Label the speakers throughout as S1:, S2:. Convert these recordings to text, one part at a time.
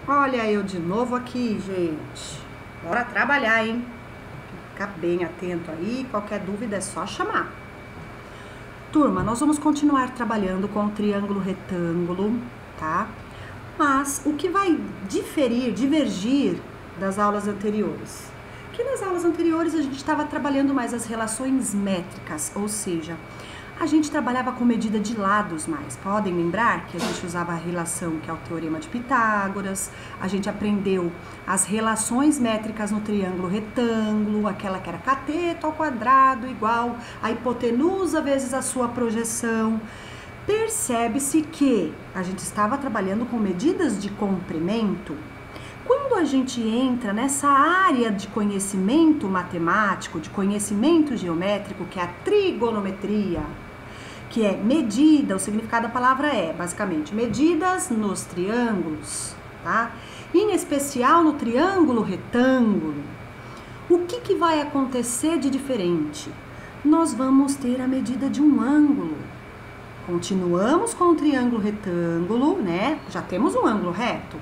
S1: Olha eu de novo aqui, gente. Bora trabalhar, hein? Fica bem atento aí, qualquer dúvida é só chamar. Turma, nós vamos continuar trabalhando com o triângulo retângulo, tá? Mas o que vai divergir das aulas anteriores? Que nas aulas anteriores a gente estava trabalhando mais as relações métricas, ou seja, a gente trabalhava com medida de lados mais. Podem lembrar que a gente usava a relação que é o Teorema de Pitágoras, a gente aprendeu as relações métricas no triângulo retângulo, aquela que era cateto ao quadrado igual a hipotenusa vezes a sua projeção. Percebe-se que a gente estava trabalhando com medidas de comprimento. Quando a gente entra nessa área de conhecimento matemático, de conhecimento geométrico, que é a trigonometria, que é medida, o significado da palavra é, basicamente, medidas nos triângulos, tá? Em especial no triângulo retângulo. O que vai acontecer de diferente? Nós vamos ter a medida de um ângulo. Continuamos com o triângulo retângulo, né? Já temos um ângulo reto.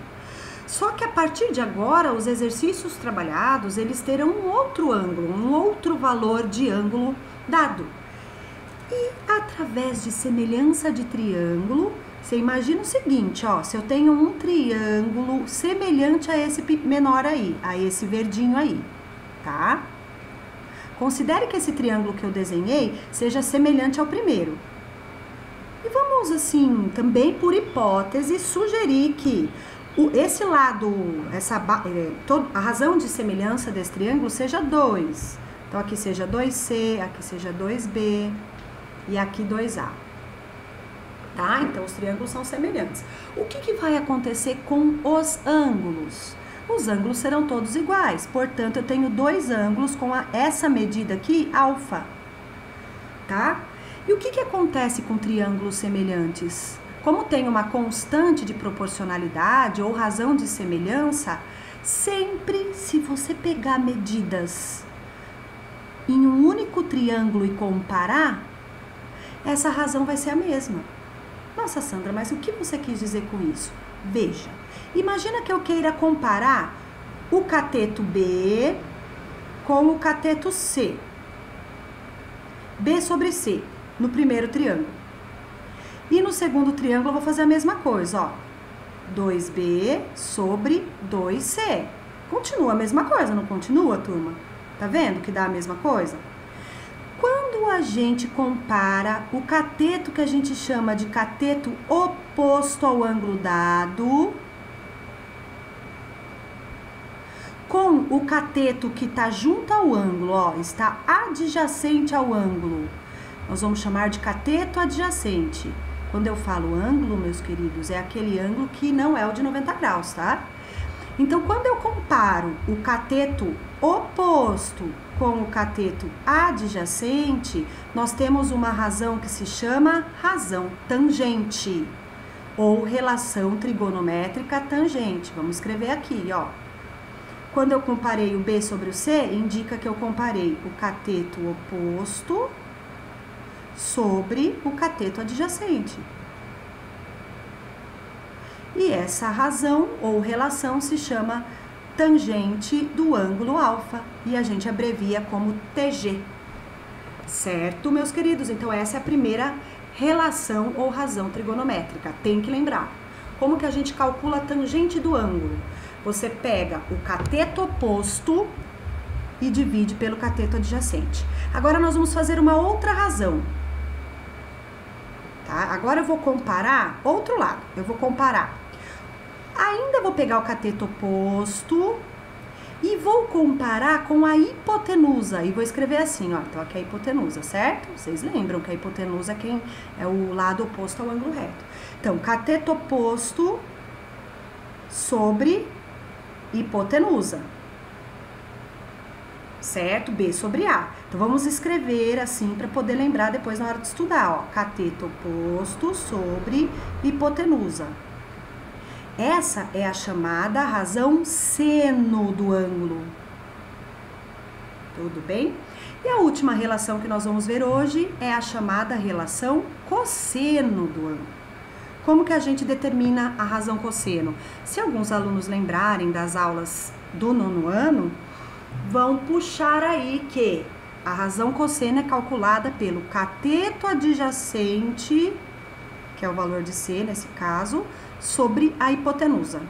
S1: Só que a partir de agora, os exercícios trabalhados, eles terão um outro ângulo, um outro valor de ângulo dado. E através de semelhança de triângulo, você imagina o seguinte, ó, se eu tenho um triângulo semelhante a esse menor aí, a esse verdinho aí, tá? Considere que esse triângulo que eu desenhei seja semelhante ao primeiro. E vamos, assim, também por hipótese, sugerir que esse lado, a razão de semelhança desse triângulo seja 2. Então, aqui seja 2C, aqui seja 2B e aqui 2A. Tá? Então, os triângulos são semelhantes. O que vai acontecer com os ângulos? Os ângulos serão todos iguais. Portanto, eu tenho dois ângulos com essa medida aqui, alfa. Tá? E o que acontece com triângulos semelhantes? Como tem uma constante de proporcionalidade ou razão de semelhança, sempre se você pegar medidas em um único triângulo e comparar, essa razão vai ser a mesma. Nossa, Sandra, mas o que você quis dizer com isso? Veja, imagina que eu queira comparar o cateto B com o cateto C. B sobre C, no primeiro triângulo. E no segundo triângulo eu vou fazer a mesma coisa, ó. 2B sobre 2C. Continua a mesma coisa, não continua, turma? Tá vendo que dá a mesma coisa? Quando a gente compara o cateto que a gente chama de cateto oposto ao ângulo dado com o cateto que está junto ao ângulo, ó, está adjacente ao ângulo, nós vamos chamar de cateto adjacente. Quando eu falo ângulo, meus queridos, é aquele ângulo que não é o de 90 graus, tá? Então, quando eu comparo o cateto oposto com o cateto adjacente, nós temos uma razão que se chama razão tangente, ou relação trigonométrica tangente. Vamos escrever aqui, ó. Quando eu comparei o B sobre o C, indica que eu comparei o cateto oposto sobre o cateto adjacente. E essa razão ou relação se chama tangente do ângulo alfa e a gente abrevia como TG. Certo, meus queridos? Então, essa é a primeira relação ou razão trigonométrica. Tem que lembrar. Como que a gente calcula a tangente do ângulo? Você pega o cateto oposto e divide pelo cateto adjacente. Agora, nós vamos fazer uma outra razão. Tá? Agora, eu vou comparar outro lado. Eu vou comparar. Ainda vou pegar o cateto oposto e vou comparar com a hipotenusa. E vou escrever assim, ó. Então, aqui é a hipotenusa, certo? Vocês lembram que a hipotenusa é o lado oposto ao ângulo reto. Então, cateto oposto sobre hipotenusa. Certo? B sobre A. Então, vamos escrever assim para poder lembrar depois na hora de estudar, ó. Cateto oposto sobre hipotenusa. Essa é a chamada razão seno do ângulo. Tudo bem? E a última relação que nós vamos ver hoje é a chamada relação cosseno do ângulo. Como que a gente determina a razão cosseno? Se alguns alunos lembrarem das aulas do 9º ano, vão puxar aí que a razão cosseno é calculada pelo cateto adjacente, que é o valor de C nesse caso, sobre a hipotenusa.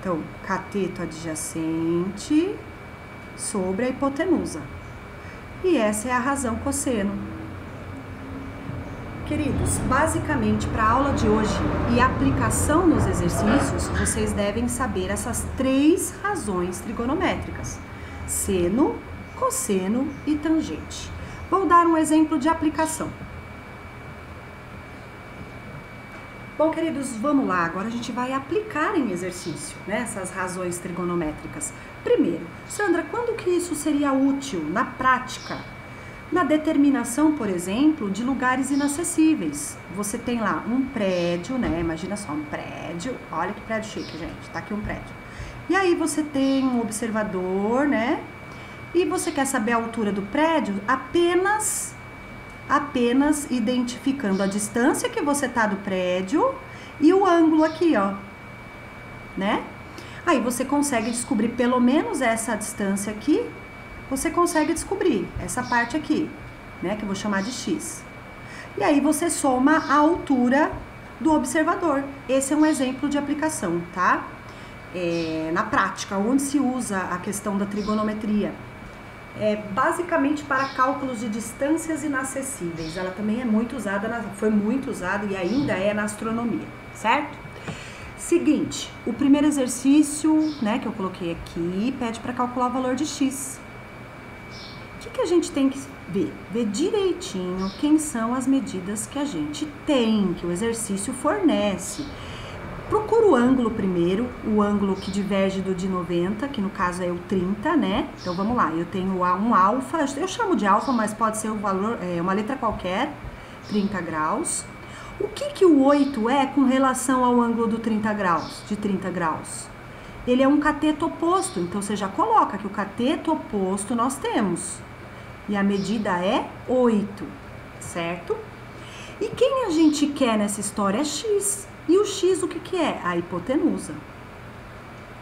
S1: Então, cateto adjacente sobre a hipotenusa. E essa é a razão cosseno. Queridos, basicamente para a aula de hoje e aplicação nos exercícios, vocês devem saber essas 3 razões trigonométricas: seno, cosseno e tangente. Vou dar um exemplo de aplicação. Bom, queridos, vamos lá. Agora a gente vai aplicar em exercício, né, essas razões trigonométricas. Primeiro, Sandra, quando que isso seria útil na prática? Na determinação, por exemplo, de lugares inacessíveis. Você tem lá um prédio, né? Imagina só, um prédio. Olha que prédio chique, gente. Tá aqui um prédio. E aí você tem um observador, né? E você quer saber a altura do prédio apenas identificando a distância que você tá do prédio e o ângulo aqui, ó, né? Aí você consegue descobrir pelo menos essa distância aqui, você consegue descobrir essa parte aqui, né, que eu vou chamar de x. E aí você soma a altura do observador. Esse é um exemplo de aplicação, tá? Na prática, onde se usa a questão da trigonometria. Basicamente para cálculos de distâncias inacessíveis. Ela também é muito usada, foi muito usada e ainda é na astronomia, certo? Seguinte, o primeiro exercício, né, que eu coloquei aqui, pede para calcular o valor de x. O que a gente tem que ver? Ver direitinho quem são as medidas que a gente tem, que o exercício fornece. Procura o ângulo primeiro, o ângulo que diverge do de 90, que no caso é o 30, né? Então vamos lá, eu tenho um alfa, eu chamo de alfa, mas pode ser o valor, uma letra qualquer, 30 graus. O que o 8 é com relação ao ângulo do 30 graus, de 30 graus? Ele é um cateto oposto, então você já coloca que o cateto oposto nós temos. E a medida é 8, certo? E quem a gente quer nessa história é x. E o x o que é? A hipotenusa.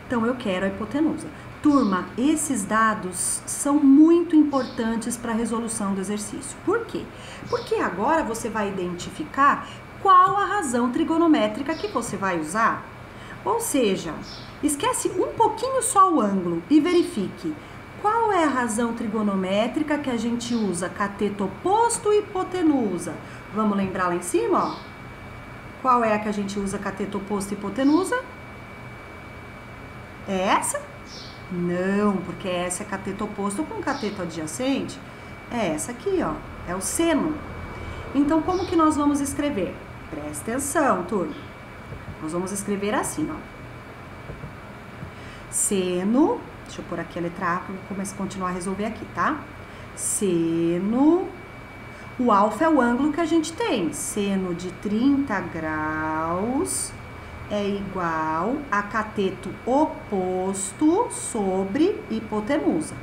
S1: Então eu quero a hipotenusa. Turma, esses dados são muito importantes para a resolução do exercício. Por quê? Porque agora você vai identificar qual a razão trigonométrica que você vai usar. Ou seja, esquece um pouquinho só o ângulo e verifique qual é a razão trigonométrica que a gente usa cateto oposto e hipotenusa. Vamos lembrar lá em cima, ó. Qual é a que a gente usa cateto oposto e hipotenusa? É essa? Não, porque essa é cateto oposto com cateto adjacente. É essa aqui, ó. É o seno. Então, como que nós vamos escrever? Presta atenção, turma. Nós vamos escrever assim, ó. Seno, deixa eu pôr aqui a letra A para eu continuar a resolver aqui, tá? Seno, o alfa é o ângulo que a gente tem. Seno de 30 graus é igual a cateto oposto sobre hipotenusa.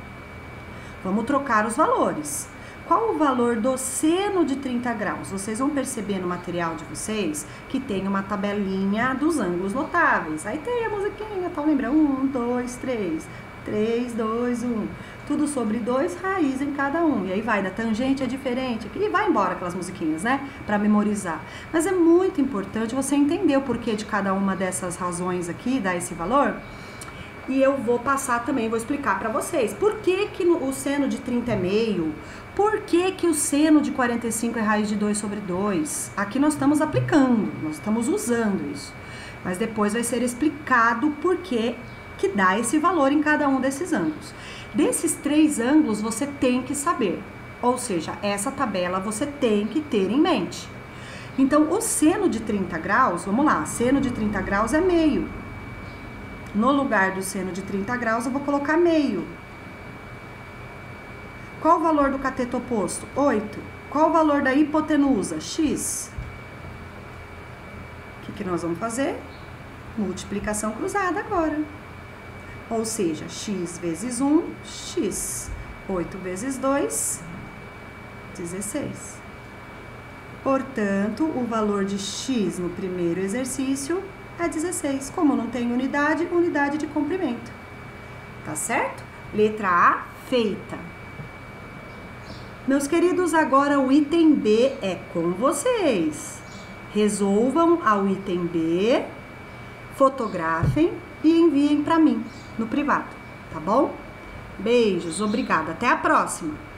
S1: Vamos trocar os valores. Qual o valor do seno de 30 graus? Vocês vão perceber no material de vocês que tem uma tabelinha dos ângulos notáveis. Aí tem a musiquinha, tá? Lembra? 1, 2, 3, 3, 2, 1. Tudo sobre 2, raiz em cada um. E aí vai, da tangente é diferente. E vai embora aquelas musiquinhas, né? Para memorizar. Mas é muito importante você entender o porquê de cada uma dessas razões aqui, dar esse valor. E eu vou passar também, vou explicar para vocês. Por que o seno de 30 é meio? Por que o seno de 45 é raiz de 2 sobre 2? Aqui nós estamos aplicando, nós estamos usando isso. Mas depois vai ser explicado por que dá esse valor em cada um desses ângulos. Desses 3 ângulos você tem que saber. Ou seja, essa tabela você tem que ter em mente. Então, o seno de 30 graus, vamos lá, seno de 30 graus é meio. No lugar do seno de 30 graus, eu vou colocar meio. Qual o valor do cateto oposto? 8. Qual o valor da hipotenusa? X. O que nós vamos fazer? Multiplicação cruzada agora. Ou seja, x vezes 1, x. 8 vezes 2, 16. Portanto, o valor de x no primeiro exercício é 16. Como não tem unidade, unidade de comprimento. Tá certo? Letra A, feita. Meus queridos, agora o item B é com vocês. Resolvam ao item B, fotografem e enviem para mim no privado, tá bom? Beijos, obrigada. Até a próxima!